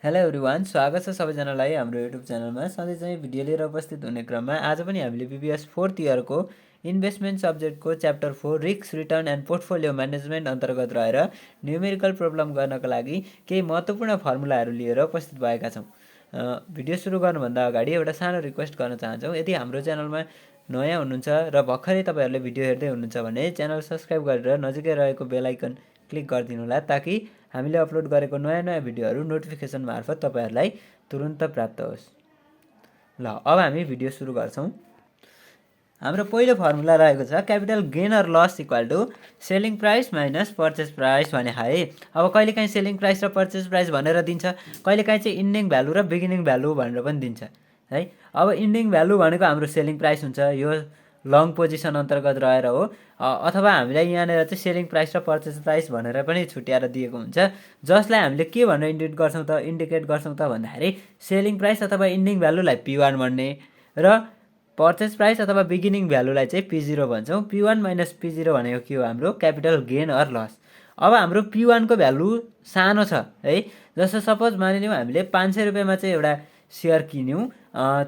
Hello everyone, स्वागत छ सबैजनालाई हाम्रो युट्युब च्यानलमा। सधैँ चाहिँ भिडियो लिएर उपस्थित हुने क्रममा आज पनि हामीले बिबिएस 4th इयरको इन्भेस्टमेन्ट सब्जेक्टको chapter 4 risk return and portfolio management अन्तर्गत रहेर न्युमेरिकल प्रब्लम गर्नका लागि केही महत्त्वपूर्ण फर्मुलाहरू लिएर उपस्थित भएका छौँ। भिडियो सुरु गर्नुभन्दा अगाडि एउटा सानो रिक्वेस्ट गर्न चाहन्छौँ। यदि हाम्रो च्यानलमा नयाँ हुनुहुन्छ र भर्खरै तपाईँहरूले भिडियो हेर्दै हुनुहुन्छ भने च्यानल सब्सक्राइब गरेर नजिकै रहेको बेल आइकन क्लिक गरिदिनु होला, ताकि हामीले अपलोड गरेको नयाँ नयाँ भिडियोहरू नोटिफिकेसन मार्फत तपाईँहरूलाई तुरुन्त प्राप्त होस्। ल, अब हामी भिडियो सुरु गर्छौँ। हाम्रो पहिलो फर्मुला रहेको छ capital gain or loss equal to selling price minus purchase price भने है। अब कहिलेकाहीँ सेलिङ प्राइस र पर्चेस प्राइस भनेर दिन्छ, कहिलेकाहीँ चाहिँ इन्डिङ भ्यालु र बिगिनिङ भ्यालु भनेर पनि दिन्छ है। अब इन्डिङ भ्यालु भनेको हाम्रो सेलिङ प्राइस हुन्छ, यो लङ पोजिसन अन्तर्गत रहेर हो। अथवा हामीलाई यहाँनिर चाहिँ सेलिङ प्राइस र पर्चेस प्राइस भनेर पनि छुट्याएर दिएको हुन्छ, जसलाई हामीले के भनेर इन्डिकेट गर्छौँ त भन्दाखेरि सेलिङ प्राइस अथवा इन्डिङ भ्यालुलाई P1 भन्ने र पर्चेस प्राइस अथवा बिगिनिङ भ्यालुलाई चाहिँ P0 भन्छौँ। P1 माइनस P0 भनेको के हो? हाम्रो क्यापिटल गेन अर लस। अब हाम्रो P1 को भ्यालु सानो छ है। जस्तो सपोज मानिलिउँ हामीले 500 रुपियाँमा चाहिँ एउटा सेयर किन्यौँ,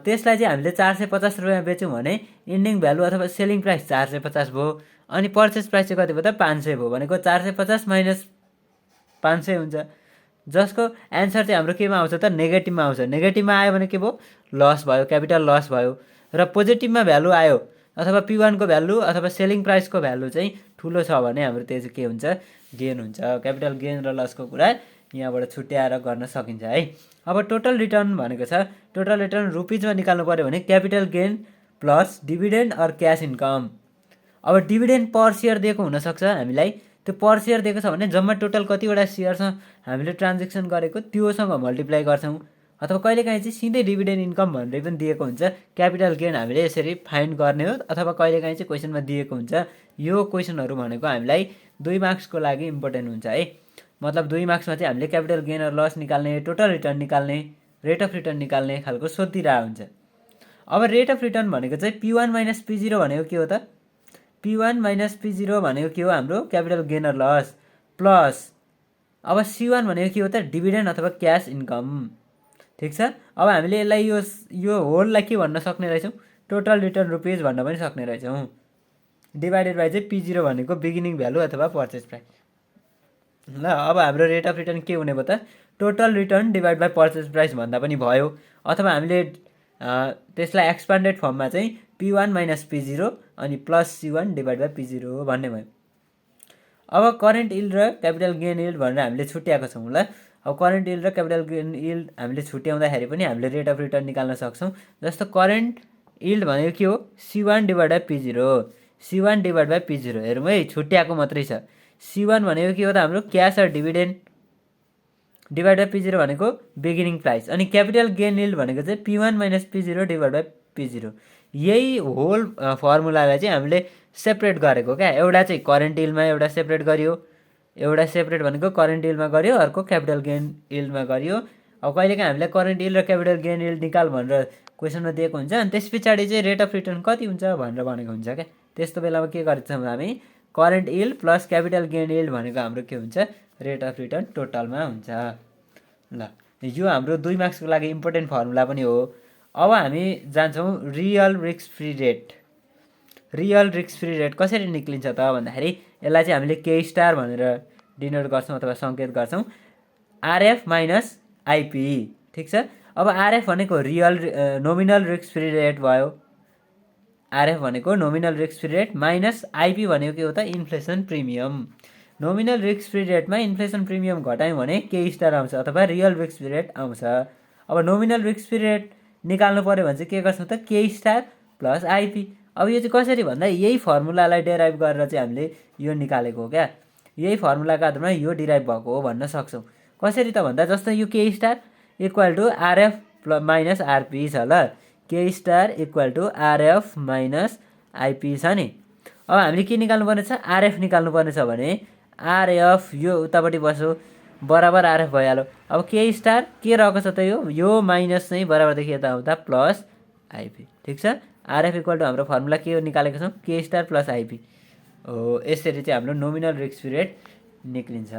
त्यसलाई चाहिँ हामीले 450 रुपियाँमा बेच्यौँ भने इन्डिङ भ्यालु अथवा सेलिङ प्राइस 450 भयो, अनि पर्चेस प्राइस चाहिँ कति भयो त? 500 भयो। भनेको 450 माइनस 500 हुन्छ, जसको एन्सर चाहिँ हाम्रो केमा आउँछ त? नेगेटिभमा आउँछ। नेगेटिभमा आयो भने के भयो? लस भयो, क्यापिटल लस भयो। र पोजिटिभमा भ्यालु आयो अथवा P1 को भ्यालु अथवा सेलिङ प्राइसको भ्यालु चाहिँ ठुलो छ भने हाम्रो त्यो चाहिँ के हुन्छ? गेन हुन्छ। क्यापिटल गेन र लसको कुरा यहाँबाट छुट्याएर गर्न सकिन्छ है। अब टोटल रिटर्न भनेको छ, टोटल रिटर्न रुपिजमा निकाल्नु पर्यो भने capital gain plus dividend or cash income. अब डिभिडेन्ड पर सेयर दिएको हुनसक्छ हामीलाई, त्यो पर सेयर दिएको छ भने जम्मा टोटल कतिवटा सेयरसँग हामीले ट्रान्जेक्सन गरेको त्योसँग मल्टिप्लाई गर्छौँ। अथवा कहिलेकाहीँ चाहिँ सिधै डिभिडेन्ड इन्कम भनेर पनि दिएको हुन्छ। क्यापिटल गेन हामीले यसरी फाइन्ड गर्ने हो, अथवा कहिलेकाहीँ चाहिँ क्वेसनमा दिएको हुन्छ। यो क्वेसनहरू भनेको हामीलाई 2 मार्क्सको लागि इम्पोर्टेन्ट हुन्छ है। मतलब 2 मार्क्समा चाहिँ हामीले क्यापिटल गेन र लस निकाल्ने, टोटल रिटर्न निकाल्ने, रेट अफ रिटर्न निकाल्ने खालको सोधिरहेको हुन्छ। अब रेट अफ रिटर्न भनेको चाहिँ P1 माइनस P0 भनेको के हो त? P1 माइनस P0 भनेको के हो? हाम्रो क्यापिटल गेन र लस प्लस अब C1 भनेको के हो त? डिभिडेन्ड अथवा क्यास इन्कम। ठिक छ। अब हामीले यसलाई यो होललाई के भन्न सक्ने रहेछौँ? टोटल रिटर्न रुपिज भन्न पनि सक्ने रहेछौँ। डिभाइडेड बाई चाहिँ P0 भनेको बिगिनिङ भ्यालु अथवा पर्चेस प्राइस। ल, अब हाम्रो रेट अफ रिटर्न के हुने भयो त? Total return divide by purchase price भन्दा पनि भयो। अथवा हामीले त्यसलाई एक्सपान्डेड फर्ममा चाहिँ P1 माइनस P0 अनि plus C1 divide by P0 भन्ने भयो। अब करेन्ट इल्ड र क्यापिटल गेन इल्ड भनेर हामीले छुट्याएको छौँ। ल, अब करेन्ट इल्ड र क्यापिटल गेन इल्ड हामीले छुट्याउँदाखेरि पनि हामीले रेट अफ रिटर्न निकाल्न सक्छौँ। जस्तो करेन्ट इल्ड भनेको के हो? C1 divide by P0, C1 divide by P0। हेरौँ है, छुट्याएको मात्रै छ। C1 भनेको के हो त? हाम्रो cash or dividend divide by P0 भनेको बिगिनिङ प्राइस, अनि क्यापिटल गेन इल्ड भनेको चाहिँ P1 minus P0 divide by P0। यही होल फर्मुलालाई चाहिँ हामीले सेपरेट गरेको क्या। एउटा चाहिँ करेन्ट इल्डमा एउटा सेपरेट गरियो, एउटा सेपरेट भनेको करेन्ट इल्डमा गरियो, अर्को क्यापिटल गेन इल्डमा गरियो। अब कहिलेकाहीँ हामीलाई करेन्ट इल्ड र क्यापिटल गेन इल्ड निकाल भनेर क्वेसनमा दिएको हुन्छ, अनि त्यस पछाडि चाहिँ रेट अफ रिटर्न कति हुन्छ भनेर भनेको हुन्छ क्या। त्यस्तो बेलामा के गर्छौँ हामी? करेन्ट इल्ड प्लस क्यापिटल गेन इल्ड भनेको हाम्रो के हुन्छ? रेट अफ रिटर्न टोटलमा हुन्छ। ल, यो हाम्रो 2 मार्क्सको लागि इम्पोर्टेन्ट फर्मुला पनि हो। अब हामी जान्छौँ real risk free rate. Real risk free rate कसरी निक्लिन्छ त भन्दाखेरि यसलाई चाहिँ हामीले के स्टार भनेर डिनोट गर्छौँ अथवा सङ्केत गर्छौँ, आरएफ माइनस आइपी। ठिक छ। अब आरएफ भनेको real nominal risk free rate भयो, आरएफ भनेको nominal risk free rate, minus IP भनेको के हो त? Inflation premium. Nominal risk free रेटमा इन्फ्लेसन प्रिमियम घटायौँ भने के स्टार आउँछ अथवा रियल रिस्क फ्री रेट आउँछ। अब नोमिनल रिस्क फ्री रेट निकाल्नु पऱ्यो भने चाहिँ के गर्छौँ त? के स्टार प्लस आइपी। अब यो चाहिँ कसरी भन्दा यही फर्मुलालाई डेराइभ गरेर चाहिँ हामीले यो निकालेको हो क्या। यही फर्मुलाको आधारमा यो डिराइभ भएको हो भन्न सक्छौँ। कसरी त भन्दा जस्तो यो K star equal to RF minus RP छ। ल, K star equal to RF minus IP छ नि। अब हामीले के निकाल्नु पर्ने छ? आरएफ निकाल्नु पर्ने छ भने आरएफ यो उतापट्टि बस्यो बराबर आरएफ भइहाल्यो। अब के स्टार के रहेको छ त? यो माइनस चाहिँ बराबरदेखि यता आउँदा प्लस आइपी। ठिक छ। आरएफ इक्वल टु हाम्रो फर्मुला के निकालेको छौँ? के स्टार प्लस आइपी हो। यसरी चाहिँ हाम्रो नोमिनल रिस्क फ्री रेट निक्लिन्छ।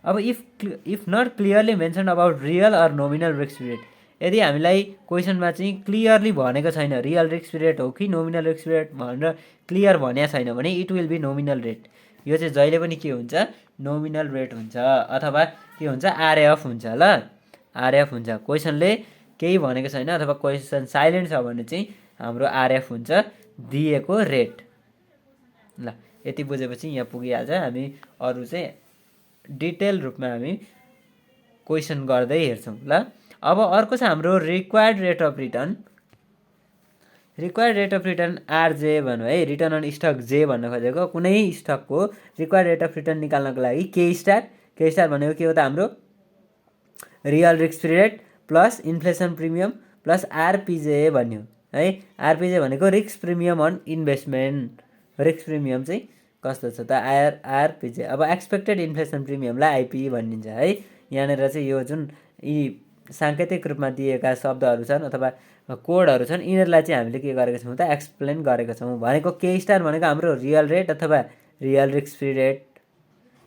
अब if not clearly mention about real or nominal risk period, यदि हामीलाई क्वेसनमा चाहिँ क्लियरली भनेको छैन रियल रिस्क पिरियड हो कि नोमिनल रिस्क पिरियड भनेर क्लियर भनेको छैन भने it will be nominal rate. यो चाहिँ जहिले पनि के हुन्छ, नोमिनल रेट हुन्छ अथवा के हुन्छ, आरएएफ हुन्छ। ल आरएएफ हुन्छ, क्वेसनले केही भनेको छैन अथवा क्वेसन साइलेन्ट छ भने चाहिँ हाम्रो आरएएफ हुन्छ, दिएको रेट। ल यति बुझेपछि यहाँ पुगिहाल्छ। हामी अरू चाहिँ डिटेल रूपमा हामी क्वेसन गर्दै हेर्छौँ। ल अब अर्को छ हाम्रो required rate of return. Required rate of return RJ भन्नु है, रिटर्न अन स्टक जे भन्न खोजेको। कुनै स्टकको रिक्वायर्ड रेट अफ रिटर्न निकाल्नको लागि के स्टार भनेको के हो त, हाम्रो real risk period plus inflation premium plus RPJ भन्यो है। आरपिजे भनेको risk premium on investment. Risk premium चाहिँ कस्तो छ त, आरपिजे। अब एक्सपेक्टेड इन्फ्लेसन प्रिमियमलाई आइपी भनिन्छ है। यहाँनिर चाहिँ यो जुन यी साङ्केतिक रूपमा दिएका शब्दहरू छन् अथवा कोडहरू छन्, यिनीहरूलाई चाहिँ हामीले के गरेको छौँ त, एक्सप्लेन गरेको छौँ। भनेको के स्टार भनेको हाम्रो रियल रेट अथवा रियल रिस्क पिरियड,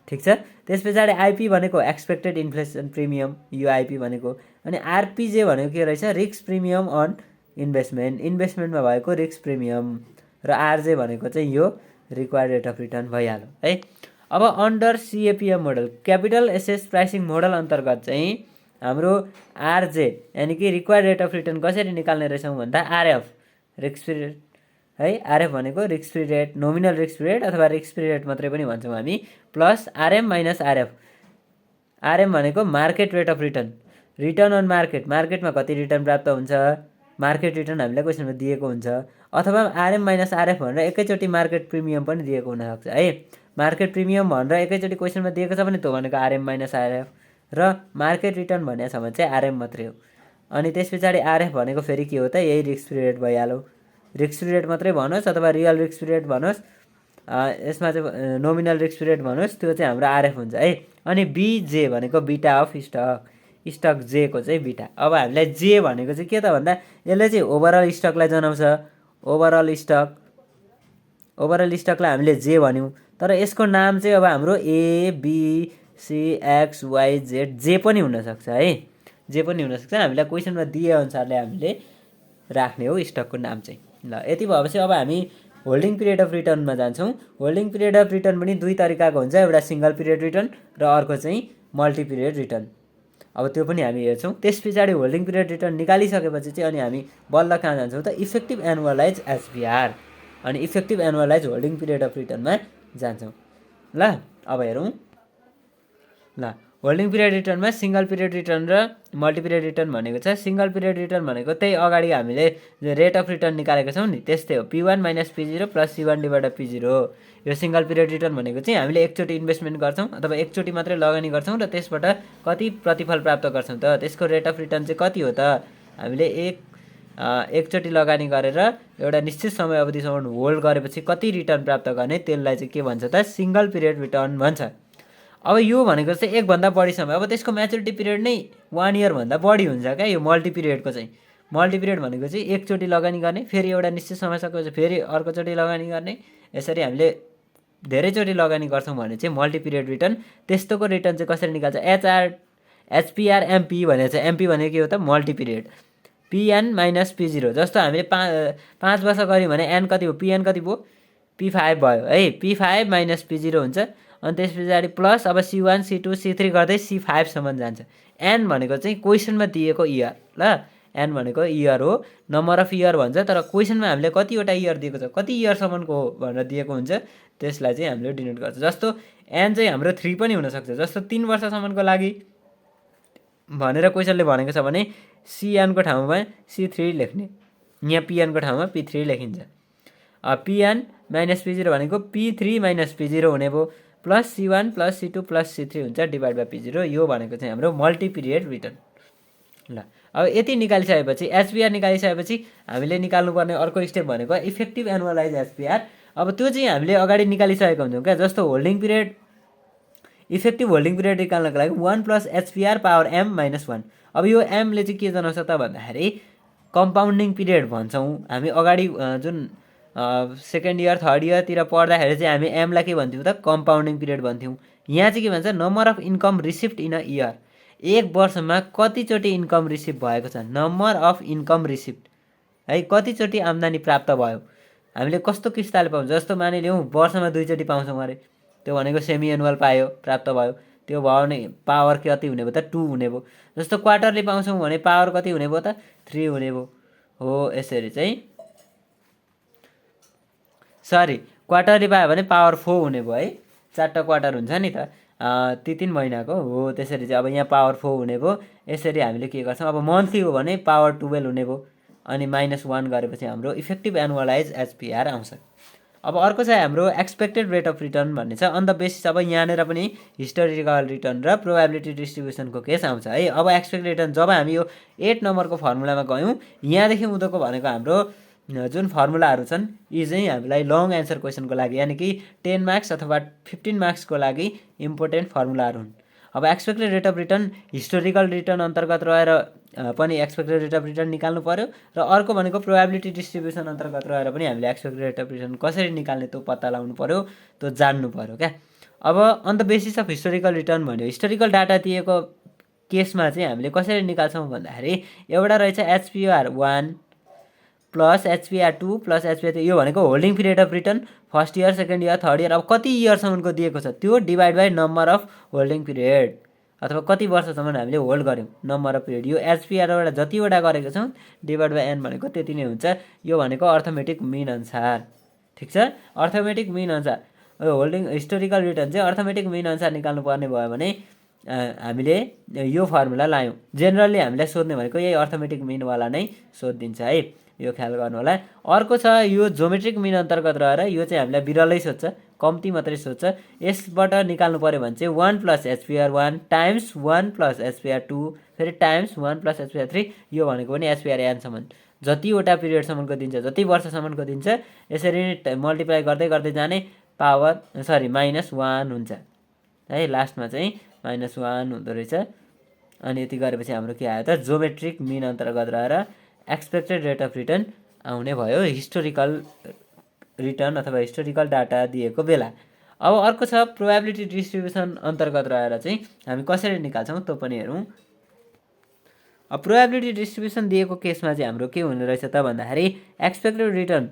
ठिक छ। त्यस पछाडि आइपी भनेको एक्सपेक्टेड इन्फ्लेसन प्रिमियम, यो आइपी भनेको। अनि आरपिजे भनेको के रहेछ, रिस्क प्रिमियम अन इन्भेस्टमेन्ट, इन्भेस्टमेन्टमा भएको रिस्क प्रिमियम। र आरजे भनेको चाहिँ यो रिक्वायर्ड रेट अफ रिटर्न भइहाल्यो है। अब under CAPM model, capital asset pricing model अन्तर्गत चाहिँ हाम्रो आरजे यानि कि रिक्वायर्ड रेट अफ रिटर्न कसरी निकाल्ने रहेछौँ भन्दा आरएफ, रिस्क पिरियड है। आरएफ भनेको risk free rate, nominal risk free rate अथवा रिस्क फ्री रेट मात्रै पनि भन्छौँ हामी, plus RM minus RF. RM भनेको market rate of return, return on market, मार्केटमा कति रिटर्न प्राप्त हुन्छ, मार्केट रिटर्न हामीलाई क्वेसनमा दिएको हुन्छ। अथवा आरएम माइनस आरएफ भनेर एकैचोटि मार्केट प्रिमियम पनि दिएको हुनसक्छ है। मार्केट प्रिमियम भनेर एकैचोटि क्वेसनमा दिएको छ भने त्यो भनेको आरएम माइनस आरएफ, र मार्केट रिटर्न भनेको छ भने चाहिँ आरएम मात्रै हो। अनि त्यस पछाडि आरएफ भनेको फेरि के हो त, यही रिस्क फ्री रेट भइहाल्यो। रिस्क फ्री रेट मात्रै भनोस् अथवा रियल रिस्क फ्री रेट भनोस्, यसमा चाहिँ नोमिनल रिस्क फ्री रेट भनोस्, त्यो चाहिँ हाम्रो आरएफ हुन्छ है। अनि बिजे भनेको बिटा अफ स्टक, स्टक जे को चाहिँ बिटा। अब हामीलाई जे भनेको चाहिँ के त भन्दा, यसले चाहिँ ओभरअल स्टकलाई जनाउँछ। ओभरअल स्टकलाई हामीले जे भन्यौँ, तर यसको नाम चाहिँ अब हाम्रो ABCXYZ जे पनि हुनसक्छ है, जे पनि हुनसक्छ। हामीलाई क्वेसनमा दिएअनुसारले हामीले राख्ने हो स्टकको नाम चाहिँ। ल यति भएपछि अब हामी होल्डिङ पिरियड अफ रिटर्नमा जान्छौँ। होल्डिङ पिरियड अफ रिटर्न पनि दुई तरिकाको हुन्छ, एउटा सिङ्गल पिरियड रिटर्न र अर्को चाहिँ मल्टी पिरियड रिटर्न। अब त्यो पनि हामी हेर्छौँ। त्यस पछाडि होल्डिङ पिरियड रिटर्न निकालिसकेपछि चाहिँ अनि हामी बल्ल कहाँ जान्छौँ त, इफेक्टिभ एनुअलाइज एसपिआर अनि effective annualize holding period of रिटर्नमा जान्छौँ। ल अब हेरौँ। ल होल्डिङ पिरियड रिटर्नमा सिङ्गल पिरियड रिटर्न र मल्टी पिरियड रिटर्न भनेको छ। सिङ्गल पिरियड रिटर्न भनेको त्यही अगाडि हामीले रेट अफ रिटर्न निकालेको छौँ नि, त्यस्तै हो, P1 minus P0 plus C1 divide P0 हो। यो सिङ्गल पिरियड रिटर्न भनेको चाहिँ हामीले एकचोटि इन्भेस्टमेन्ट गर्छौँ अथवा एकचोटि मात्रै लगानी गर्छौँ र त्यसबाट कति प्रतिफल प्राप्त गर्छौँ त, त्यसको रेट अफ रिटर्न चाहिँ कति हो त, हामीले एकचोटि लगानी गरेर एउटा निश्चित समय अवधिसम्म होल्ड गरेपछि कति रिटर्न प्राप्त गर्ने, त्यसलाई चाहिँ के भन्छ त, सिङ्गल पिरियड रिटर्न भन्छ। अब यो भनेको चाहिँ एकभन्दा बढी समय, अब त्यसको म्याचुरिटी पिरियड नै 1 इयरभन्दा बढी हुन्छ क्या यो मल्टी पिरियडको चाहिँ। मल्टी पिरियड भनेको चाहिँ एकचोटि लगानी गर्ने, फेरि एउटा निश्चित समय सकेपछि फेरि अर्कोचोटि लगानी गर्ने, यसरी हामीले धेरैचोटि लगानी गर्छौँ भने चाहिँ मल्टी पिरियड रिटर्न। त्यस्तोको रिटर्न चाहिँ कसरी निकाल्छ, एचपिआर एमपी भनेको छ। एमपी भनेको के हो त, multi period. PN minus P0, जस्तो हामीले 5 वर्ष गऱ्यौँ भने एन कति हो, पिएन कति भयो, P5 भयो है। P5 माइनस P0 हुन्छ। अनि त्यस पछाडि प्लस अब C1 C2 C3 गर्दै C5 सम्म जान्छ। एन भनेको चाहिँ क्वेसनमा दिएको इयर, ल एन भनेको इयर हो, नम्बर अफ इयर भन्छ, तर क्वेसनमा हामीले कतिवटा इयर दिएको छ, कति इयरसम्मको हो भनेर दिएको हुन्छ, त्यसलाई चाहिँ हामीले डिनोट गर्छ। जस्तो एन चाहिँ हाम्रो 3 पनि हुनसक्छ, जस्तो 3 वर्षसम्मको लागि भनेर क्वेसनले भनेको छ भने सिएनको ठाउँमा C3 लेख्ने, यहाँ पिएनको ठाउँमा P3 लेखिन्छ। पिएन माइनस P0 भनेको P3 माइनस P0 हुने भयो, plus C1 plus C2 plus C3 हुन्छ डिभाइड बाई P0। यो भनेको चाहिँ हाम्रो मल्टी पिरियड रिटर्न। ल अब यति निकालिसकेपछि एचपिआर निकालिसकेपछि हामीले निकाल्नुपर्ने अर्को स्टेप भनेको इफेक्टिभ एनुअलाइज एचपिआर। अब त्यो चाहिँ हामीले अगाडि निकालिसकेको हुन्छौँ क्या। जस्तो holding period, effective holding period निकाल्नको लागि 1 प्लस एचपिआर पावर m माइनस 1। अब यो mले चाहिँ के जनाउँछ त भन्दाखेरि कम्पाउन्डिङ पिरियड भन्छौँ हामी। अगाडि जुन सेकेन्ड इयर थर्ड इयरतिर पढ्दाखेरि चाहिँ हामी एमलाई के भन्थ्यौँ त, कम्पाउन्डिङ पिरियड भन्थ्यौँ। यहाँ चाहिँ के भन्छ number of income received in a year, एक वर्षमा कतिचोटि इन्कम रिसिभ भएको छ, नम्बर अफ इन्कम रिसिप्ड है, कतिचोटि आम्दानी प्राप्त भयो, हामीले कस्तो किस्ताले पाउँछ, जस्तो मानिलिउँ वर्षमा 2 चोटि पाउँछौँ अरे, त्यो भनेको सेमी एनुअल पायो प्राप्त भयो, त्यो भयो भने पावर कति हुने भयो त 2 हुने भयो। जस्तो क्वार्टरली पाउँछौँ भने पावर कति हुने भयो त 3 हुने भयो। हो यसरी चाहिँ सरी क्वार्टरली पायो भने पावर 4 हुने भयो है, 4टा क्वार्टर हुन्छ नि त ती 3 महिनाको हो, त्यसरी चाहिँ अब यहाँ पावर 4 हुने भयो। यसरी हामीले के गर्छौँ, अब मन्थली हो भने पावर 12 हुने भयो, अनि -1 गरेपछि हाम्रो इफेक्टिभ एनुअलाइज एचपिआर आउँछ। अब अर्को चाहिँ हाम्रो एक्सपेक्टेड रेट अफ रिटर्न भन्ने छ। अन द बेसिस अब यहाँनिर पनि हिस्टोरिकल रिटर्न र प्रोबेबिलिटी डिस्ट्रिब्युसनको केस आउँछ है। अब एक्सपेक्टेड रिटर्न जब हामी यो 8 नम्बरको फर्मुलामा गयौँ, यहाँदेखि उँधोको भनेको हाम्रो जुन फर्मुलाहरू छन् यी चाहिँ हामीलाई लङ एन्सर क्वेसनको लागि यानि कि 10 मार्क्स अथवा 15 मार्क्सको लागि इम्पोर्टेन्ट फर्मुलाहरू हुन्। अब expected rate of return historical return अन्तर्गत रहेर पनि एक्सपेक्टेड रेट अफ रिटर्न निकाल्नु पर्यो, र अर्को भनेको प्रोबेबिलिटी डिस्ट्रिब्युसन अन्तर्गत रहेर पनि हामीले एक्सपेक्टेड रेट अफ रिटर्न कसरी निकाल्ने त्यो पत्ता लगाउनु पर्यो, त्यो जान्नु पर्यो क्या। अब on the basis of historical return भन्यो, हिस्टोरिकल डाटा दिएको केसमा चाहिँ हामीले कसरी निकाल्छौँ भन्दाखेरि एउटा रहेछ एचपिआर 1 प्लस एचपिआर 2 प्लस एचपिआर 3, यो भनेको holding period of written first year second year third year, अब कति इयरसम्मको दिएको छ त्यो divide by number of holding period, अथवा कति वर्षसम्म हामीले होल्ड गऱ्यौँ नम्बर अफ पिरियड, यो एचपिआरबाट जतिवटा गरेको छौँ डिभाइड बाई एन भनेको त्यति नै हुन्छ। यो भनेको अर्थमेटिक मिन अनुसार, ठिक छ, अर्थमेटिक मिन अनुसार। होल्डिङ हिस्टोरिकल रिटर्न चाहिँ अर्थमेटिक मिन अनुसार निकाल्नु पर्ने भयो भने हामीले यो फर्मुला लायौँ। जेनरली हामीलाई सोध्ने भनेको यही अर्थमेटिक मिनवाला नै सोधिदिन्छ है, यो ख्याल गर्नु होला। अर्को छ यो जोमेट्रिक मिन अन्तर्गत रहेर, यो चाहिँ हामीलाई बिरलै सोध्छ, कम्ती मात्रै सोध्छ। यसबाट निकाल्नु पर्यो भने चाहिँ 1 प्लस एचपिआर 1 टाइम्स 1 प्लस एचपिआर 2 फेरि टाइम्स 1 प्लस एचपिआर 3, यो भनेको पनि एचपिआर एनसम्म जतिवटा पिरियडसम्मको दिन्छ, जति वर्षसम्मको दिन्छ, यसरी नै मल्टिप्लाई गर्दै गर्दै जाने पावर -1 हुन्छ है, लास्टमा चाहिँ -1 हुँदो रहेछ। अनि यति गरेपछि हाम्रो के आयो त जोमेट्रिक मिन अन्तर्गत रहेर एक्सपेक्टेड रेट अफ रिटर्न आउने भयो हिस्टोरिकल रिटर्न अथवा हिस्टोरिकल डाटा दिएको बेला। अब अर्को छ प्रोबेबिलिटी डिस्ट्रिब्युसन अन्तर्गत रहेर चाहिँ हामी कसरी निकाल्छौँ त्यो पनि हेरौँ। अब प्रोबेबिलिटी डिस्ट्रिब्युसन दिएको केसमा चाहिँ हाम्रो के हुने रहेछ त भन्दाखेरि expected return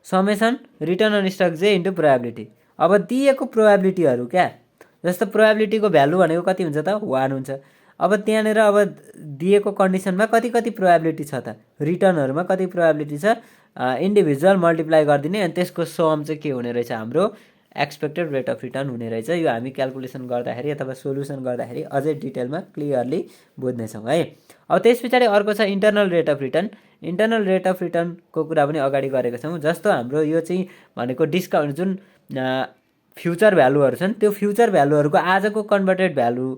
summation return on stock J into probability. अब दिएको प्रोबेबिलिटीहरू क्या, जस्तो प्रोबेबिलिटीको भ्यालु भनेको कति हुन्छ त 1 हुन्छ। अब त्यहाँनिर अब दिएको कन्डिसनमा कति कति प्रोबेबिलिटी छ त, रिटर्नहरूमा कति प्रोबेबिलिटी छ, इन्डिभिजुअल मल्टिप्लाई गरिदिने, अनि त्यसको सम चाहिँ के हुने रहेछ हाम्रो एक्सपेक्टेड रेट अफ रिटर्न हुने रहेछ। यो हामी क्यालकुलेसन गर्दाखेरि अथवा सोल्युसन गर्दाखेरि अझै डिटेलमा क्लियरली बुझ्नेछौँ है। अब त्यस पछाडि अर्को छ internal rate of return. Internal rate of रिटर्नको कुरा पनि अगाडि गरेको छौँ। जस्तो हाम्रो यो चाहिँ भनेको डिस्काउन्ट जुन फ्युचर भ्यालुहरू छन् त्यो फ्युचर भ्यालुहरूको आजको कन्भर्टेड भ्यालु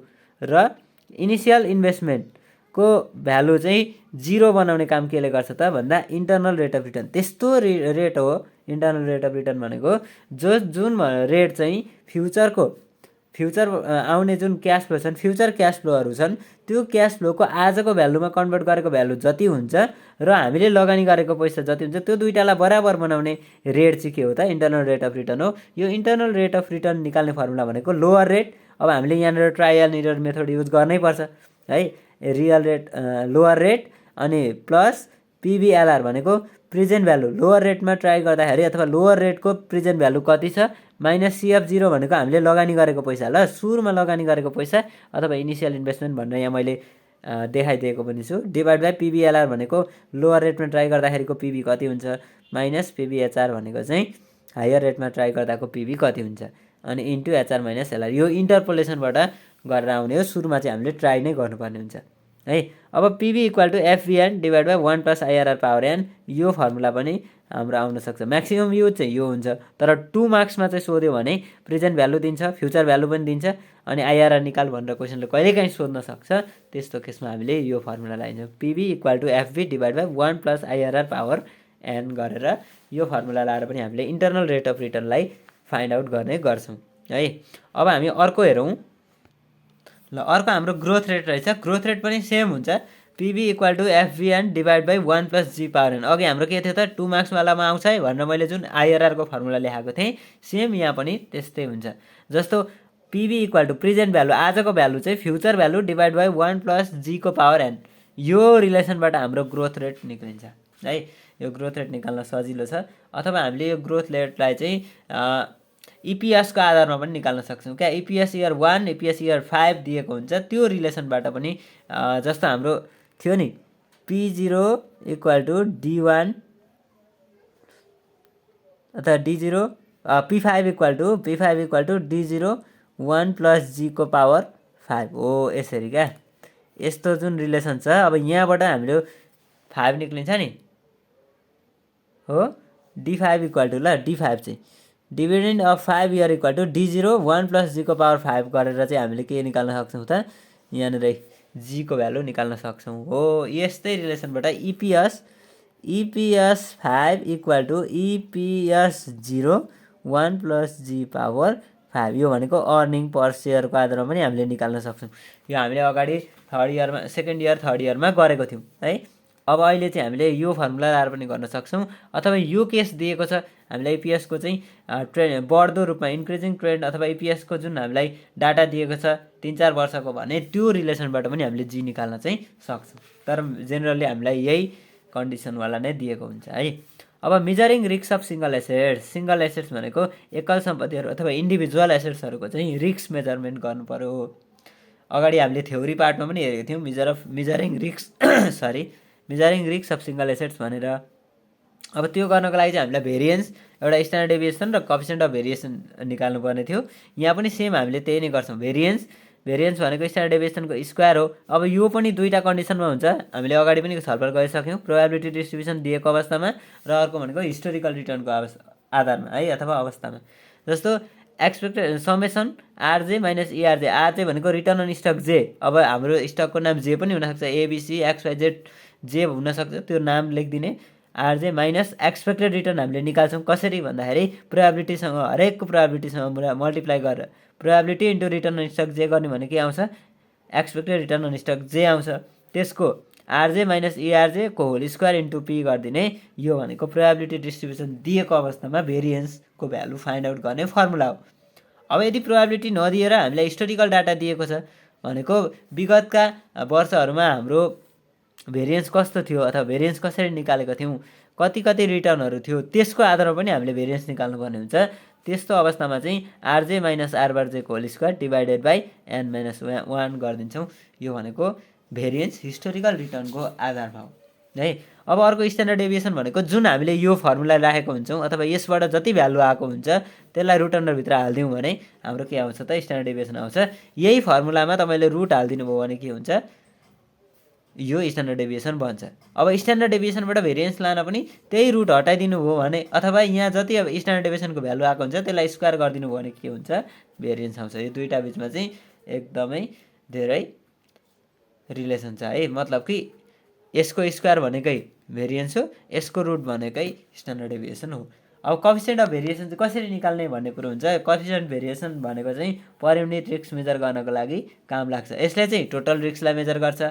र इनिसियल इन्भेस्टमेन्टको भ्यालु चाहिँ 0 बनाउने काम केले गर्छ त भन्दा इन्टरनल रेट अफ रिटर्न त्यस्तो रेट हो। इन्टरनल रेट अफ रिटर्न भनेको जुन रेट चाहिँ फ्युचर आउने जुन क्यास फ्लो छन्, फ्युचर क्यास फ्लोहरू छन्, त्यो क्यास फ्लोको आजको भ्यालुमा कन्भर्ट गरेको भ्यालु जति हुन्छ र हामीले लगानी गरेको पैसा जति हुन्छ त्यो दुईटालाई बराबर बनाउने रेट चाहिँ के हो त इन्टरनल रेट अफ रिटर्न हो। यो इन्टरनल रेट अफ रिटर्न निकाल्ने फर्मुला भनेको लोअर रेट, अब हामीले यहाँनिर ट्रायल एन्ड मेथड युज गर्नै पर्छ है, रियल रेट लोअर रेट अनि प्लस पिबिएलआर भनेको प्रेजेन्ट भ्यालु, लोअर रेटमा ट्राई गर्दाखेरि अथवा लोअर रेटको प्रेजेन्ट भ्यालु कति छ माइनस CF0 भनेको हामीले लगानी गरेको पैसा, ल सुरुमा लगानी गरेको पैसा अथवा इनिसियल इन्भेस्टमेन्ट भनेर यहाँ मैले देखाइदिएको पनि छु, डिभाइड बाई पिबिएलआर भनेको लोअर रेटमा ट्राई गर्दाखेरिको पिबी कति हुन्छ माइनस पिबिएचआर भनेको चाहिँ हायर रेटमा ट्राई गर्दाको पिबी कति हुन्छ, अनि इन्टु एचआर माइनस एलआर। यो इन्टरपोलेसनबाट गरेर आउने हो, सुरुमा चाहिँ हामीले ट्राई नै गर्नुपर्ने हुन्छ है। अब PB equal to FBN divide by 1 plus IRR power an, यो फर्मुला पनि हाम्रो आउन सक्छ। म्याक्सिमम युज चाहिँ यो हुन्छ, तर 2 मार्क्समा चाहिँ सोध्यो भने प्रेजेन्ट भ्यालु दिन्छ, फ्युचर भ्यालु पनि दिन्छ, अनि आइआरआर निकाल भनेर क्वेसनले कहिलेकाहीँ सोध्न सक्छ। त्यस्तो केसमा हामीले यो फर्मुला लगाइन्छ, PB equal to FB divide by 1 plus IRR power N गरेर यो फर्मुला लगाएर पनि हामीले इन्टरनल रेट अफ रिटर्नलाई फाइन्ड आउट गर्ने गर्छौँ है। अब हामी अर्को हेरौँ। ल अर्को हाम्रो ग्रोथ रेट रहेछ। ग्रोथ रेट पनि सेम हुन्छ, PB equal to FBN divide by 1 plus G power N. अघि हाम्रो के थियो त 2 मार्क्सवालामा आउँछ है भनेर मैले जुन आइआरआरको फर्मुला लेखाएको थिएँ, सेम यहाँ पनि त्यस्तै हुन्छ। जस्तो PV equal to present value आजको भ्यालु चाहिँ future value divide by 1 plus जीको पावर एन। यो रिलेसनबाट हाम्रो ग्रोथ रेट निक्लिन्छ है। यो ग्रोथ रेट निकाल्न सजिलो छ। अथवा हामीले यो ग्रोथ रेटलाई चाहिँ इपिएसको आधारमा पनि निकाल्न सक्छौँ क्या। इपिएस इयर 1 इपिएस इयर 5 दिएको हुन्छ, त्यो रिलेसनबाट पनि जस्तो हाम्रो थियो नि P0 इक्वल टु D1 अथवा D0 P5 equal to D0 1 plus जीको पावर 5 हो। यसरी क्या, यस्तो जुन रिलेसन छ। अब यहाँबाट हामीले 5 निक्लिन्छ नि हो। D5 इक्वल टु ल D5 चाहिँ dividend of 5 year equal to D0 1 plus जीको पावर 5 गरेर चाहिँ हामीले के निकाल्न सक्छौँ त, यहाँनिर जीको भ्यालु निकाल्न सक्छौँ हो। यस्तै रिलेसनबाट EPS 5 equal to EPS 0 1 plus G power 5, यो भनेको अर्निङ पर सेयरको आधारमा पनि हामीले निकाल्न सक्छौँ। यो हामीले अगाडि सेकेन्ड इयर थर्ड इयरमा गरेको थियौँ है। अब अहिले चाहिँ हामीले यो फर्मुला लाएर पनि गर्न सक्छौँ। अथवा यो केस दिएको छ हामीलाई इपिएसको चाहिँ ट्रेन्ड बढ्दो रूपमा इन्क्रिजिङ ट्रेन्ड, अथवा इपिएसको जुन हामीलाई डाटा दिएको छ 3-4 वर्षको भने त्यो रिलेसनबाट पनि हामीले जी निकाल्न चाहिँ सक्छौँ। तर जेनरली हामीलाई यही कन्डिसनवाला नै दिएको हुन्छ है। अब measuring risk of single assets भनेको एकल सम्पत्तिहरू अथवा इन्डिभिजुअल एसेट्सहरूको चाहिँ रिस्क मेजरमेन्ट गर्नु पर्यो। अगाडि हामीले थ्योरी पार्टमा पनि हेरेको थियौँ measuring risk of single assets भनेर। अब त्यो गर्नको लागि चाहिँ हामीलाई भेरिएन्स, एउटा स्ट्यान्डर्ड डेभिएसन र कोएफिसिएन्ट अफ भेरिएसन निकाल्नु पर्ने थियो। यहाँ पनि सेम हामीले त्यही नै गर्छौँ। भेरिएन्स भनेको स्ट्यान्डर्ड डेभिएसनको स्क्वायर हो। अब यो पनि दुईवटा कन्डिसनमा हुन्छ, हामीले अगाडि पनि छलफल गरिसक्यौँ। प्रोबेबिलिटी डिस्ट्रिब्युसन दिएको अवस्थामा र अर्को भनेको हिस्टोरिकल रिटर्नको आधारमा है अथवा अवस्थामा। जस्तो expected summation RJ minus ERJ. RJ भनेको रिटर्न अन स्टक जे। अब हाम्रो स्टकको नाम जे पनि हुनसक्छ, एबिसी XYZ जे हुनसक्छ, त्यो नाम लेखिदिने। आरजे माइनस एक्सपेक्टेड रिटर्न हामीले निकाल्छौँ कसरी भन्दाखेरि प्रोबेबिलिटीसँग, हरेकको प्रोबेबिलिटीसँग मल्टिप्लाई गरेर probability into return on stock J गर्ने भने के आउँछ, एक्सपेक्टेड रिटर्न अन स्टक जे आउँछ। त्यसको आरजे माइनस इआरजे को होल स्क्वायर इन्टु पी गरिदिने। यो भनेको प्रोबेबिलिटी डिस्ट्रिब्युसन दिएको अवस्थामा भेरिएन्सको भ्यालु फाइन्ड आउट गर्ने फर्मुला हो। अब यदि प्रोबेबिलिटी नदिएर हामीलाई हिस्टोरिकल डाटा दिएको छ भनेको विगतका वर्षहरूमा हाम्रो भेरिएन्स कस्तो थियो अथवा भेरिएन्स कसरी निकालेको थियौँ, कति रिटर्नहरू थियो, त्यसको आधारमा पनि हामीले भेरिएन्स निकाल्नुपर्ने हुन्छ। त्यस्तो अवस्थामा चाहिँ RJ minus R bar J को whole square divided by N minus 1 गरिदिन्छौँ। यो भनेको भेरिएन्स हिस्टोरिकल रिटर्नको आधारमा हो है। अब अर्को स्ट्यान्डर्ड डेभिएसन भनेको जुन हामीले यो फर्मुला राखेको हुन्छौँ अथवा यसबाट जति भ्यालु आएको हुन्छ त्यसलाई रुट अन्डरभित्र हालिदिउँ भने हाम्रो के आउँछ त, स्ट्यान्डर्ड डेभिएसन आउँछ। यही फर्मुलामा तपाईँले रुट हालिदिनु भयो भने के हुन्छ, यो स्ट्यान्डर्ड डेभिएसन बन्छ। अब स्ट्यान्डर्ड डेभिएसनबाट भेरिएन्स लान पनि त्यही रुट हटाइदिनु भयो भने अथवा यहाँ जति अब स्ट्यान्डर्ड डेभिएसनको भ्यालु आएको हुन्छ त्यसलाई स्क्वायर गरिदिनु भयो भने के हुन्छ, भेरिएन्स आउँछ। यो दुईवटा बिचमा चाहिँ एकदमै धेरै रिलेसन छ है। मतलब कि यसको स्क्वायर भनेकै भेरिएन्स हो, यसको रुट भनेकै स्ट्यान्डर्ड डेभिएसन हो। अब कोएफिसिएन्ट अफ भेरिएसन चाहिँ कसरी निकाल्ने भन्ने कुरो हुन्छ। कोएफिसिएन्ट भेरिएसन भनेको चाहिँ पर युनिट रिस्क मेजर गर्नको लागि काम लाग्छ। यसले चाहिँ टोटल रिस्कलाई मेजर गर्छ,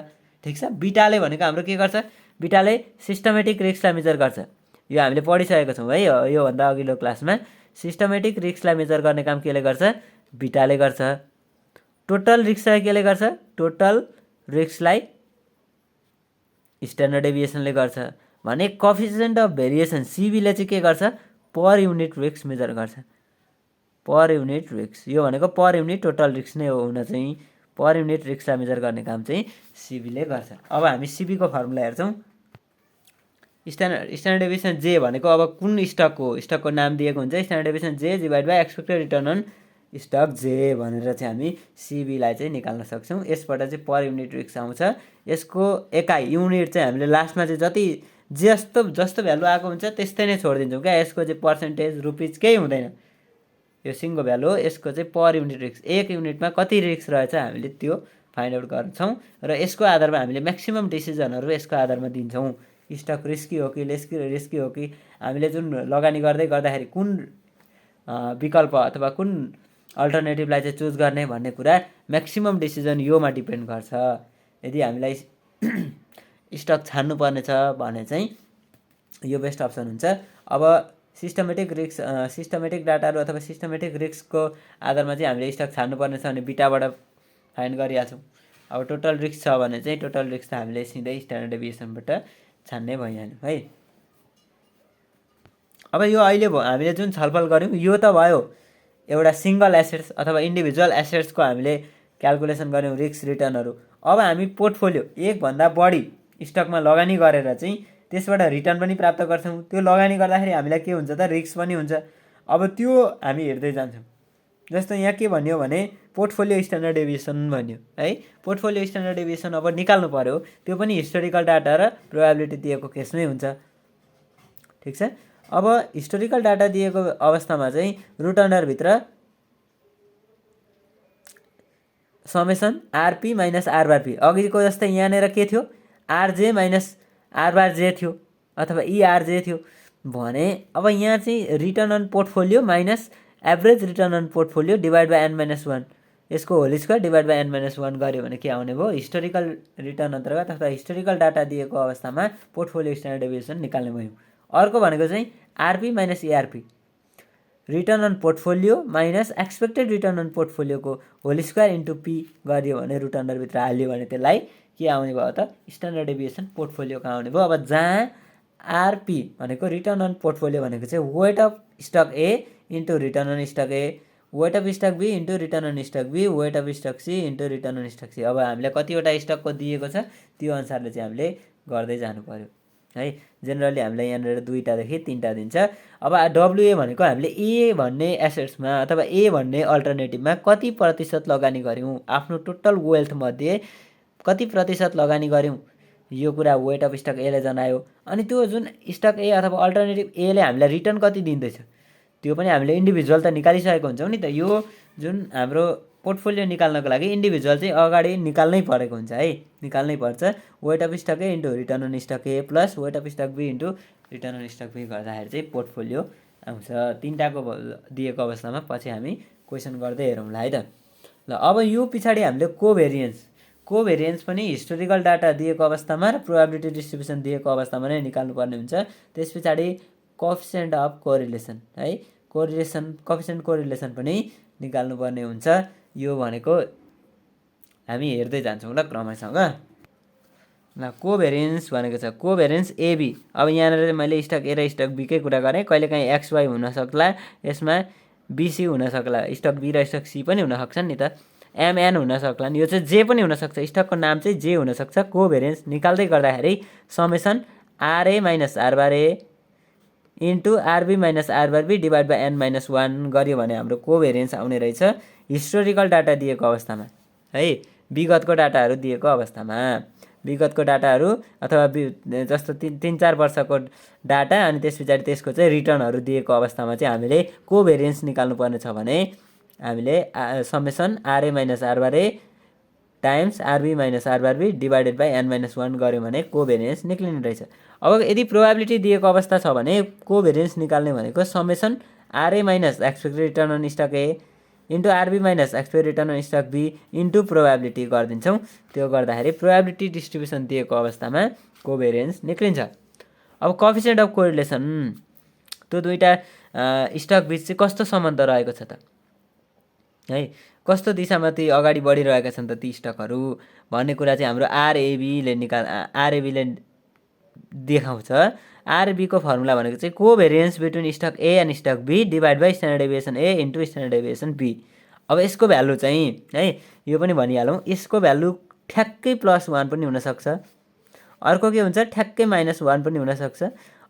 ठिक छ। बिटाले भनेको हाम्रो के गर्छ, बिटाले सिस्टमेटिक रिस्कलाई मेजर गर्छ। यो हामीले पढिसकेको छौँ है योभन्दा अघिल्लो क्लासमा। सिस्टमेटिक रिस्कलाई मेजर गर्ने काम केले गर्छ, बिटाले गर्छ। टोटल रिस्कलाई केले गर्छ, टोटल रिस्कलाई स्ट्यान्डर्ड डेभिएसनले गर्छ भने कोएफिसिएन्ट अफ भेरिएसन सिबीले चाहिँ के गर्छ, पर युनिट रिस्क मेजर गर्छ। पर युनिट रिस्क यो भनेको पर युनिट टोटल रिस्क नै हो हुन चाहिँ। पर युनिट रिस्कलाई मेजर गर्ने काम चाहिँ सिबीले गर्छ। अब हामी सिबीको फर्मुला हेर्छौँ। स्ट्यान्डर्ड डेभिएसन जे भनेको अब कुन स्टकको नाम दिएको हुन्छ, standard deviation J divide by expected return on stock J भनेर चाहिँ हामी सिबीलाई चाहिँ निकाल्न सक्छौँ। यसबाट चाहिँ पर युनिट रिस्क आउँछ। यसको एकाइ युनिट चाहिँ हामीले लास्टमा चाहिँ जस्तो भ्यालु आएको हुन्छ त्यस्तै नै छोडिदिन्छौँ क्या। यसको चाहिँ पर्सेन्टेज रुपिज केही हुँदैन, यो सिङ्गो भ्यालु हो। यसको चाहिँ पर युनिट रिस्क, एक युनिटमा कति रिस्क रहेछ हामीले त्यो फाइन्ड आउट गर्छौँ र यसको आधारमा हामीले म्याक्सिमम डिसिजनहरू यसको आधारमा दिन्छौँ। स्टक रिस्की हो कि रिस्की हो कि, हामीले जुन लगानी गर्दाखेरि कुन विकल्प अथवा कुन अल्टरनेटिभलाई चाहिँ चुज गर्ने भन्ने कुरा म्याक्सिमम डिसिजन योमा डिपेन्ड गर्छ। यदि हामीलाई स्टक छान्नुपर्ने छ भने चाहिँ यो बेस्ट अप्सन हुन्छ। अब सिस्टमेटिक डाटाहरू अथवा सिस्टमेटिक रिस्कको आधारमा चाहिँ हामीले स्टक छान्नुपर्ने छ भने बिटाबाट फाइन्ड गरिहाल्छौँ। अब टोटल रिस्क छ भने चाहिँ टोटल रिस्क त हामीले सिधै स्ट्यान्डर्ड डेभिएसनबाट छान्ने भइहाल्यो है। अब यो अहिले हामीले जुन छलफल गऱ्यौँ यो त भयो एउटा सिङ्गल एसेट्स अथवा इन्डिभिजुअल एसेट्सको हामीले क्यालकुलेसन गऱ्यौँ रिस्क रिटर्नहरू। अब हामी पोर्टफोलियो एकभन्दा बढी स्टकमा लगानी गरेर चाहिँ त्यसबाट रिटर्न पनि प्राप्त गर्छौँ। त्यो लगानी गर्दाखेरि हामीलाई के हुन्छ त रिस्क पनि हुन्छ। अब त्यो हामी हेर्दै जान्छौँ। जस्तो यहाँ के भन्यो भने पोर्टफोलियो स्ट्यान्डर्ड डेभिएसन भन्यो है। पोर्टफोलियो स्ट्यान्डर्ड डेभिएसन अब निकाल्नु पर्यो, त्यो पनि हिस्टोरिकल डाटा र प्रोबेबिलिटी दिएको केसमै हुन्छ। ठिक छ। अब हिस्टोरिकल डाटा दिएको अवस्थामा चाहिँ रुट अन्डरभित्र summation RP minus R bar P, अघिको जस्तै यहाँनिर के थियो आरजे माइनस आर बार जे थियो अथवा इआरजे थियो भने अब यहाँ चाहिँ return on portfolio minus average return on portfolio divide by N minus one, यसको whole square divide by N minus one गऱ्यो भने के आउने भयो हिस्टोरिकल रिटर्न अन्तर्गत अथवा हिस्टोरिकल डाटा दिएको अवस्थामा पोर्टफोलियो स्ट्यान्डर्ड डेभिएसन निकाल्ने भयौँ। अर्को भनेको चाहिँ RP minus ERP, return on portfolio minus expected return on पोर्टफोलियोको होल स्क्वायर इन्टु पी गरियो भने रुट अन्डरभित्र हाल्यो भने त्यसलाई के आउने भयो त स्ट्यान्डर्ड डेभिएसन पोर्टफोलियोको आउने भयो। अब जहाँ आरपी भनेको रिटर्न अन पोर्टफोलियो भनेको चाहिँ weight of stock A into return on stock A, weight of stock B into return on stock B, weight of stock C into return on stock C. अब हामीलाई कतिवटा स्टकको दिएको छ त्यो अनुसारले चाहिँ हामीले गर्दै जानु पर्यो है। जेनरली हामीलाई यहाँनिर 2टादेखि 3टा दिन्छ। अब डब्लुए भनेको हामीले ए भन्ने एसेट्समा अथवा ए भन्ने अल्टरनेटिभमा कति प्रतिशत लगानी गऱ्यौँ, आफ्नो टोटल वेल्थमध्ये कति प्रतिशत लगानी गऱ्यौँ यो कुरा वेट अफ स्टक एले जनायो। अनि त्यो जुन स्टक ए अथवा अल्टरनेटिभ एले हामीलाई रिटर्न कति दिँदैछ त्यो पनि हामीले इन्डिभिजुअल त निकालिसकेको हुन्छौँ नि त। यो जुन हाम्रो पोर्टफोलियो निकाल्नको लागि इन्डिभिजुअल चाहिँ अगाडि निकाल्नै परेको हुन्छ है, निकाल्नै पर्छ। Weight of stock A into return on stock A plus weight of stock B into return on stock B गर्दाखेरि चाहिँ पोर्टफोलियो आउँछ। 3टाको दिएको अवस्थामा पछि हामी क्वेसन गर्दै हेरौँला है त। ल अब यो पछाडि हामीले कोभेरिएन्स पनि हिस्टोरिकल डाटा दिएको अवस्थामा र प्रोबेबिलिटी डिस्ट्रिब्युसन दिएको अवस्थामा नै निकाल्नुपर्ने हुन्छ। त्यस पछाडि कोएफिसिएन्ट अफ कोरिलेसन है, कोएफिसिएन्ट कोरिलेसन पनि निकाल्नुपर्ने हुन्छ। यो भनेको हामी हेर्दै जान्छौँ ल क्रमसँग। ल कोभेरिएन्स भनेको छ कोभेरिएन्स एबी। अब यहाँनिर मैले स्टक ए र स्टक बीकै कुरा गरेँ, कहिलेकाहीँ एक्सवाई हुनसक्ला, यसमा बिसी हुनसक्ला, स्टक बी र स्टक सी पनि हुनसक्छन् नि त, एमएन हुनसक्लान्, यो चाहिँ जे पनि हुनसक्छ, स्टकको नाम चाहिँ जे हुनसक्छ। कोभेरिएन्स निकाल्दै गर्दाखेरि summation RA minus R bar A into RB minus R bar B divide by N minus one गरियो भने हाम्रो कोभेरिएन्स आउने रहेछ हिस्टोरिकल डाटा दिएको अवस्थामा है, विगतको डाटाहरू दिएको अवस्थामा। विगतको डाटाहरू अथवा जस्तो 3-4 वर्षको डाटा अनि त्यस पछाडि त्यसको चाहिँ रिटर्नहरू दिएको अवस्थामा चाहिँ हामीले कोभेरिएन्स निकाल्नुपर्ने छ भने हामीले summation RA minus R bar A times RB minus R bar B divided by N minus one गऱ्यो भने कोभेरिएन्स निक्लिने रहेछ। अब यदि प्रोबेबिलिटी दिएको अवस्था छ भने कोभेरिएन्स निकाल्ने भनेको summation RA minus expected return on stock A into RB minus expected return on stock B into probability गरिदिन्छौँ। त्यो गर्दाखेरि प्रोबेबिलिटी डिस्ट्रिब्युसन दिएको अवस्थामा कोभेरिएन्स निक्लिन्छ। अब कोएफिसिएन्ट अफ कोरिलेसन, त्यो दुईवटा स्टक बिच चाहिँ कस्तो सम्बन्ध रहेको छ त है, कस्तो दिशामा ती अगाडि बढिरहेका छन् त ती स्टकहरू भन्ने कुरा चाहिँ हाम्रो आरएबीले देखाउँछ। आरबीको फर्मुला भनेको चाहिँ covariance between stock A and stock B divide by standard deviation A into standard deviation B. अब यसको भ्यालु चाहिँ है यो पनि भनिहालौँ, यसको भ्यालु ठ्याक्कै +1 पनि हुनसक्छ, अर्को के हुन्छ ठ्याक्कै -1 पनि हुनसक्छ,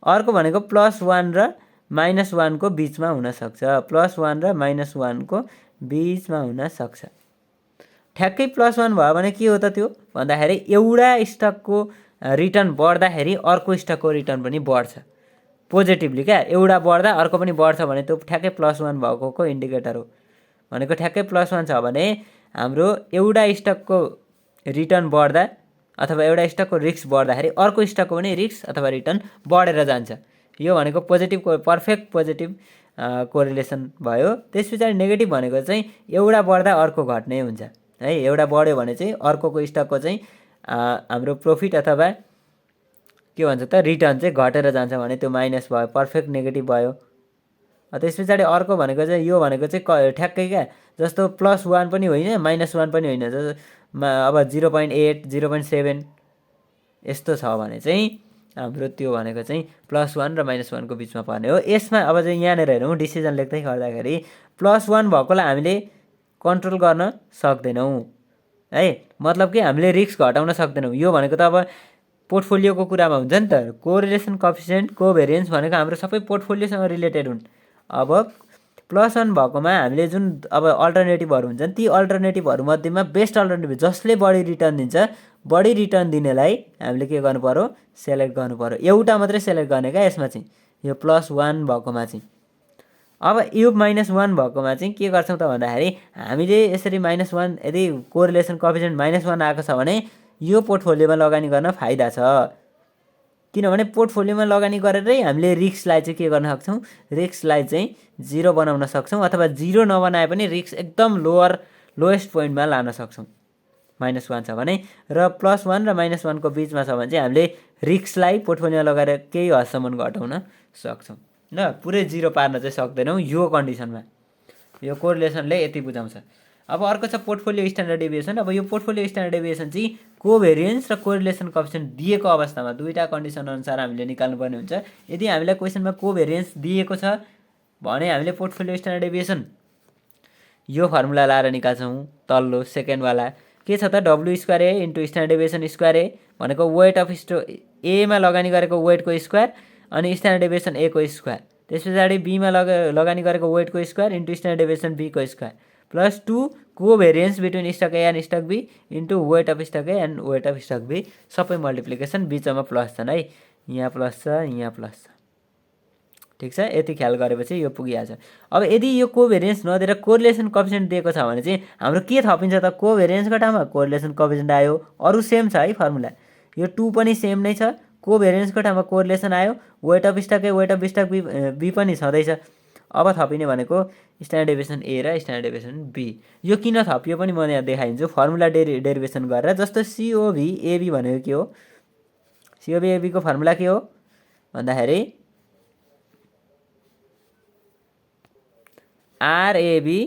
अर्को भनेको +1 र -1 को बिचमा हुनसक्छ, +1 र -1 को बिचमा हुनसक्छ। ठ्याक्कै +1 भयो भने के हो त त्यो भन्दाखेरि एउटा स्टकको रिटर्न बढ्दाखेरि अर्को स्टकको रिटर्न पनि बढ्छ पोजिटिभली क्या, एउटा बढ्दा अर्को पनि बढ्छ भने त्यो ठ्याक्कै +1 भएको इन्डिकेटर हो। भनेको ठ्याक्कै +1 छ भने हाम्रो एउटा स्टकको रिटर्न बढ्दा अथवा एउटा स्टकको रिस्क बढ्दाखेरि अर्को स्टकको पनि रिस्क अथवा रिटर्न बढेर जान्छ। यो भनेको पोजिटिभ पर्फेक्ट पोजिटिभ कोरिलेसन भयो। त्यस पछाडि नेगेटिभ भनेको चाहिँ एउटा बढ्दा अर्को घट्ने हुन्छ है, एउटा बढ्यो भने चाहिँ अर्कोको स्टकको चाहिँ हाम्रो प्रॉफिट अथवा के भन्छ त रिटर्न चाहिँ घटेर जान्छ भने त्यो माइनस भयो, पर्फेक्ट नेगेटिभ भयो त्यस पछाडि अर्को भनेको चाहिँ यो भनेको चाहिँ ठ्याक्कै क्या जस्तो +1 पनि होइन -1 पनि होइन, अब 0.8 0.7 यस्तो छ भने चाहिँ हाम्रो त्यो भनेको चाहिँ +1 र -1 को बिचमा पर्ने हो। यसमा अब चाहिँ यहाँनिर हेरौँ डिसिजन लेख्दै गर्दाखेरि +1 भएकोलाई हामीले कन्ट्रोल गर्न सक्दैनौँ है, मतलब कि हामीले रिस्क घटाउन सक्दैनौँ। यो भनेको त अब पोर्टफोलियोको कुरामा हुन्छ नि त, कोरिलेसन कोएफिसिएन्ट कोभेरिएन्स भनेको हाम्रो सबै पोर्टफोलियोसँग रिलेटेड हुन्। अब +1 भएकोमा हामीले जुन अब अल्टरनेटिभहरू हुन्छन् ती अल्टरनेटिभहरूमध्येमा बेस्ट अल्टरनेटिभ जसले बढी रिटर्न दिन्छ, बढी रिटर्न दिनेलाई हामीले के गर्नु पर्यो, सेलेक्ट गर्नु पर्यो। एउटा मात्रै सेलेक्ट गर्ने क्या यसमा चाहिँ, यो +1 भएकोमा चाहिँ। अब यो -1 भएकोमा चाहिँ के गर्छौँ त भन्दाखेरि हामीले यसरी -1 यदि कोरिलेसन कोएफिसिएन्ट -1 आएको छ भने यो पोर्टफोलियोमा लगानी गर्न फाइदा छ, किनभने पोर्टफोलियोमा लगानी गरेरै हामीले रिस्कलाई चाहिँ के गर्न सक्छौँ, रिस्कलाई चाहिँ 0 बनाउन सक्छौँ, अथवा 0 नबनाए पनि रिस्क एकदम लोएस्ट पोइन्टमा लान सक्छौँ -1 छ भने। र +1 र -1 को बिचमा छ भने चाहिँ हामीले रिस्कलाई पोर्टफोलियोमा लगाएर केही हदसम्म घटाउन सक्छौँ ल, पुरै 0 पार्न चाहिँ सक्दैनौँ यो कन्डिसनमा। यो कोरिलेसनले यति बुझाउँछ। अब अर्को छ पोर्टफोलियो स्ट्यान्डर्ड डेभिएसन। अब यो पोर्टफोलियो स्ट्यान्डर्ड डेभिएसन चाहिँ कोभेरिएन्स र कोरिलेसन कोएफिसिएन्ट दिएको अवस्थामा दुईटा कन्डिसन अनुसार हामीले निकाल्नुपर्ने हुन्छ। यदि हामीलाई क्वेसनमा कोभेरिएन्स दिएको छ भने हामीले पोर्टफोलियो स्ट्यान्डर्ड डेभिएसन यो फर्मुला लाएर निकाल्छौँ, तल्लो सेकेन्डवाला के छ त, W² into standard deviation square A भनेको वेट अफ एमा लगानी गरेको वेटको स्क्वायर अनि स्ट्यान्डर्ड डेभिएसन ए को स्क्वायर, त्यस पछाडि बीमा लगानी गरेको वेटको square into standard deviation B को square +2 covariance between stock A and stock B into weight of stock A and weight of stock B, सबै मल्टिप्लिकेसन बिचमा प्लस छन् है, यहाँ प्लस छ यहाँ प्लस छ। ठिक छ, यति ख्याल गरेपछि यो पुगिहाल्छ। अब यदि यो कोभेरिएन्स नदिएर कोरिलेसन कोएफिसिएन्ट दिएको छ भने चाहिँ हाम्रो के थपिन्छ त, कोभेरिएन्सको ठाउँमा कोरिलेसन कोएफिसिएन्ट आयो, अरू सेम छ है फर्मुला, यो 2 पनि सेम नै छ, कोभेरिएन्सको ठाउँमा कोरिलेसन आयो, weight of stock A weight of stock B पनि छँदैछ। अब थपिने भनेको स्ट्यान्डर्ड डेभिएसन ए र स्ट्यान्डर्ड डेभिएसन बी। यो किन थपियो पनि म यहाँ देखाइदिन्छु फर्मुला डेरिभेसन गरेर। जस्तो सिओभी एबी भनेको के हो, सिओभी एबीको फर्मुला के हो भन्दाखेरि RAB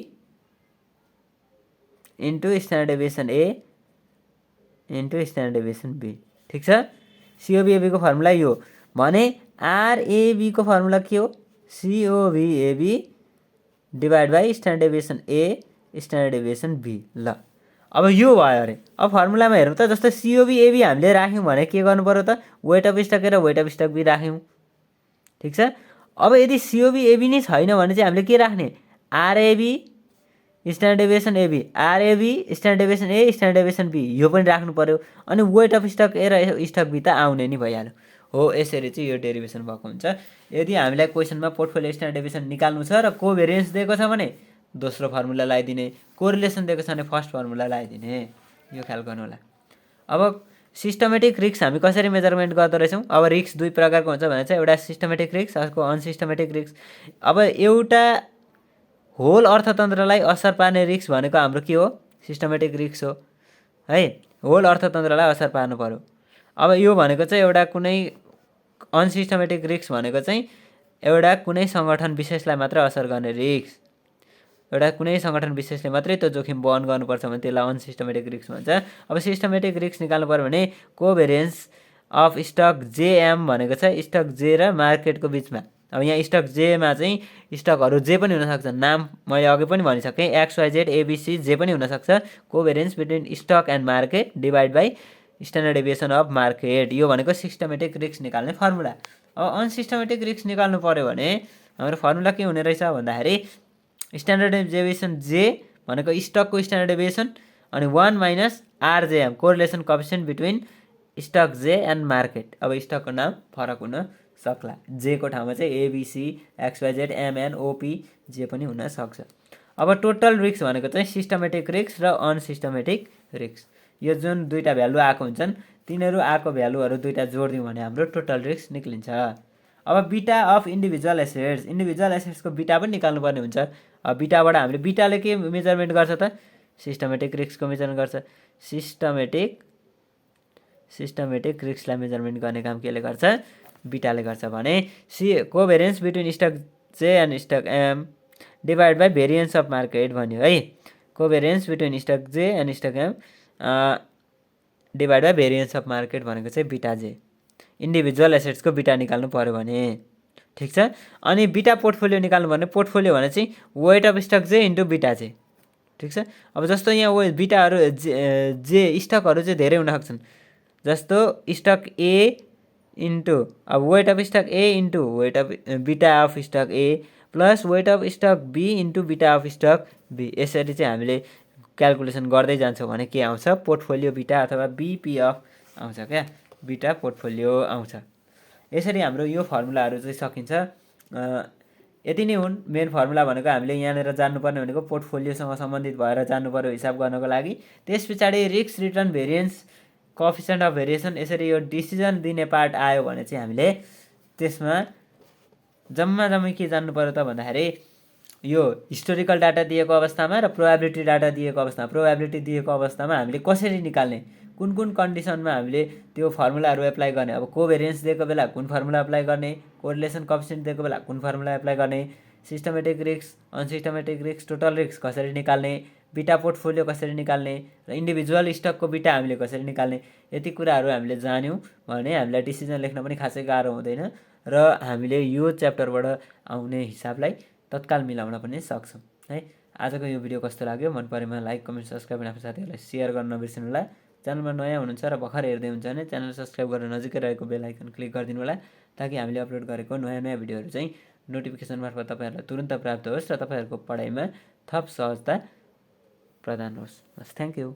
into standard deviation A into standard deviation B. ठिक छ, सिओभी एबीको फर्मुला यो भने आरएबीको फर्मुला के हो, COV AB divide by standard deviation A standard deviation B. ल अब यो भयो अरे। अब फर्मुलामा हेरौँ त, जस्तो सिओभी एबी हामीले राख्यौँ भने के गर्नु पर्यो त, वेट अफ स्टक ए र वेट अफ स्टक बी राख्यौँ। ठिक छ, अब यदि सिओभी एबी नै छैन भने चाहिँ हामीले के राख्ने, RAB standard deviation AB, RAB standard deviation A standard deviation B यो पनि राख्नु पर्यो, अनि वेट अफ स्टक ए र स्टक बी त आउने नि भइहाल्यो। हो, यसरी चाहिँ यो डेरिभेसन भएको हुन्छ। यदि हामीलाई क्वेसनमा पोर्टफोलियो स्ट्यान्डर्ड डेभिएसन निकाल्नु छ र कोभेरिएन्स दिएको छ भने दोस्रो फर्मुला लगाइदिने, कोरिलेसन दिएको छ भने फर्स्ट फर्मुला लगाइदिने, यो ख्याल गर्नु होला। अब सिस्टमेटिक रिस्क हामी कसरी मेजरमेन्ट गर्दो रहेछौँ। अब रिस्क दुई प्रकारको हुन्छ भने चाहिँ एउटा सिस्टमेटिक रिस्क, अर्को अनसिस्टमेटिक रिस्क। अब एउटा होल अर्थतन्त्रलाई असर पार्ने रिस्क भनेको हाम्रो के हो, सिस्टमेटिक रिस्क हो है, होल अर्थतन्त्रलाई असर पार्नु पर्यो। अब यो भनेको चाहिँ एउटा कुनै अनसिस्टमेटिक रिस्क भनेको चाहिँ एउटा कुनै सङ्गठन विशेषलाई मात्र असर गर्ने रिस्क, एउटा कुनै सङ्गठन विशेषले मात्रै त्यो जोखिम वहन गर्नुपर्छ भने त्यसलाई अनसिस्टमेटिक रिस्क भन्छ। अब सिस्टमेटिक रिस्क निकाल्नु पर्यो भने कोभेरिएन्स अफ स्टक जेएम भनेको छ स्टक जे र मार्केटको बिचमा। अब यहाँ स्टक जेमा चाहिँ स्टकहरू जे पनि हुनसक्छ, नाम मैले अघि पनि भनिसकेँ, XYZ ABC जे पनि हुनसक्छ। Covariance between stock and market divide by standard deviation of market, यो भनेको सिस्टमेटिक रिस्क निकाल्ने फर्मुला। अब अनसिस्टमेटिक रिस्क निकाल्नु पर्यो भने हाम्रो फर्मुला के हुने रहेछ भन्दाखेरि स्ट्यान्डर्ड डेभिएसन जे भनेको स्टकको स्ट्यान्डर्ड डेभिएसन अनि 1 minus RJM correlation coefficient between stock J and market. अब स्टकको नाम फरक हुन सक्ला, जे को ठाउँमा चाहिँ एबिसी XYZ MN OP जे पनि हुन सक्छ। अब टोटल रिस्क भनेको चाहिँ सिस्टमेटिक रिस्क र अनसिस्टमेटिक रिस्क, यो जुन दुईटा भ्यालु आएको हुन्छन् तिनीहरू आएको भ्यालुहरू दुईटा जोडिदिउँ भने हाम्रो टोटल रिस्क निक्लिन्छ। अब बिटा अफ इन्डिभिजुअल एसेट्स, इन्डिभिजुअल एसेट्सको बिटा पनि निकाल्नुपर्ने हुन्छ। अब बिटाबाट हामीले बिटाले के मेजरमेन्ट गर्छ त, सिस्टमेटिक रिस्कको मेजरमेन्ट गर्छ। सिस्टमेटिक रिस्कलाई मेजरमेन्ट गर्ने काम केले गर्छ, बिटाले गर्छ भने covariance between stock J and stock M divide by variance of market भन्यो है। Covariance between stock J and stock M divide by variance of market भनेको चाहिँ बिटा जे। इन्डिभिजुअल एसेट्सको बिटा निकाल्नु पऱ्यो भने ठिक छ। अनि बिटा पोर्टफोलियो निकाल्नु भने पोर्टफोलियो भने चाहिँ weight of stock J into beta J ठिक छ। अब जस्तो यहाँ बिटाहरू जे स्टकहरू चाहिँ धेरै हुन सक्छन्। जस्तो स्टक ए इन्टु अब weight of stock A into weight of beta of stock A plus weight of stock B into beta of stock B. यसरी चाहिँ हामीले क्यालकुलेसन गर्दै जान्छौँ भने के आउँछ पोर्टफोलियो बिटा अथवा बिपिएफ आउँछ क्या, बिटा पोर्टफोलियो आउँछ। यसरी हाम्रो यो फर्मुलाहरू चाहिँ सकिन्छ। यति नै हुन् मेन फर्मुला भनेको। हामीले यहाँनिर जान्नुपर्ने भनेको पोर्टफोलियोसँग सम्बन्धित भएर जान्नु पर्यो हिसाब गर्नको लागि। त्यस पछाडि risk return variance coefficient of variation यसरी यो डिसिजन दिने पार्ट आयो भने चाहिँ हामीले त्यसमा जम्मै के जान्नु पर्यो त भन्दाखेरि यो हिस्टोरिकल डाटा दिएको अवस्थामा र प्रोबेबिलिटी डाटा दिएको अवस्थामा, प्रोबेबिलिटी दिएको अवस्थामा हामीले कसरी निकाल्ने, कुन कुन कन्डिसनमा हामीले त्यो फर्मुलाहरू एप्लाई गर्ने। अब कोभेरिएन्स दिएको बेला कुन फर्मुला एप्लाई गर्ने, कोरिलेसन कोएफिसिएन्ट दिएको बेला कुन फर्मुला एप्लाई गर्ने, systematic risk, unsystematic risk, total risk कसरी निकाल्ने, बिटा पोर्टफोलियो कसरी निकाल्ने र इन्डिभिजुअल स्टकको बिटा हामीले कसरी निकाल्ने, यति कुराहरू हामीले जान्यौँ भने हामीलाई डिसिजन लेख्न पनि खासै गाह्रो हुँदैन र हामीले यो च्याप्टरबाट आउने हिसाबलाई तत्काल मिलाउन पनि सक्छौँ है। आजको यो भिडियो कस्तो लाग्यो, मन परेमा लाइक कमेन्ट सब्सक्राइब आफ्नो साथीहरूलाई सेयर गर्न नबिर्सनु होला। च्यानलमा नयाँ हुनुहुन्छ र भर्खर हेर्दै हुन्छ भने च्यानल सब्सक्राइब गरेर नजिकै रहेको बेल आइकन क्लिक गरिदिनु होला, ताकि हामीले अपलोड गरेको नयाँ भिडियोहरू चाहिँ नोटिफिकेसन मार्फत तपाईँहरूलाई तुरुन्त प्राप्त होस् र तपाईँहरूको पढाइमा थप सहजता प्रदान होस्। Thank you.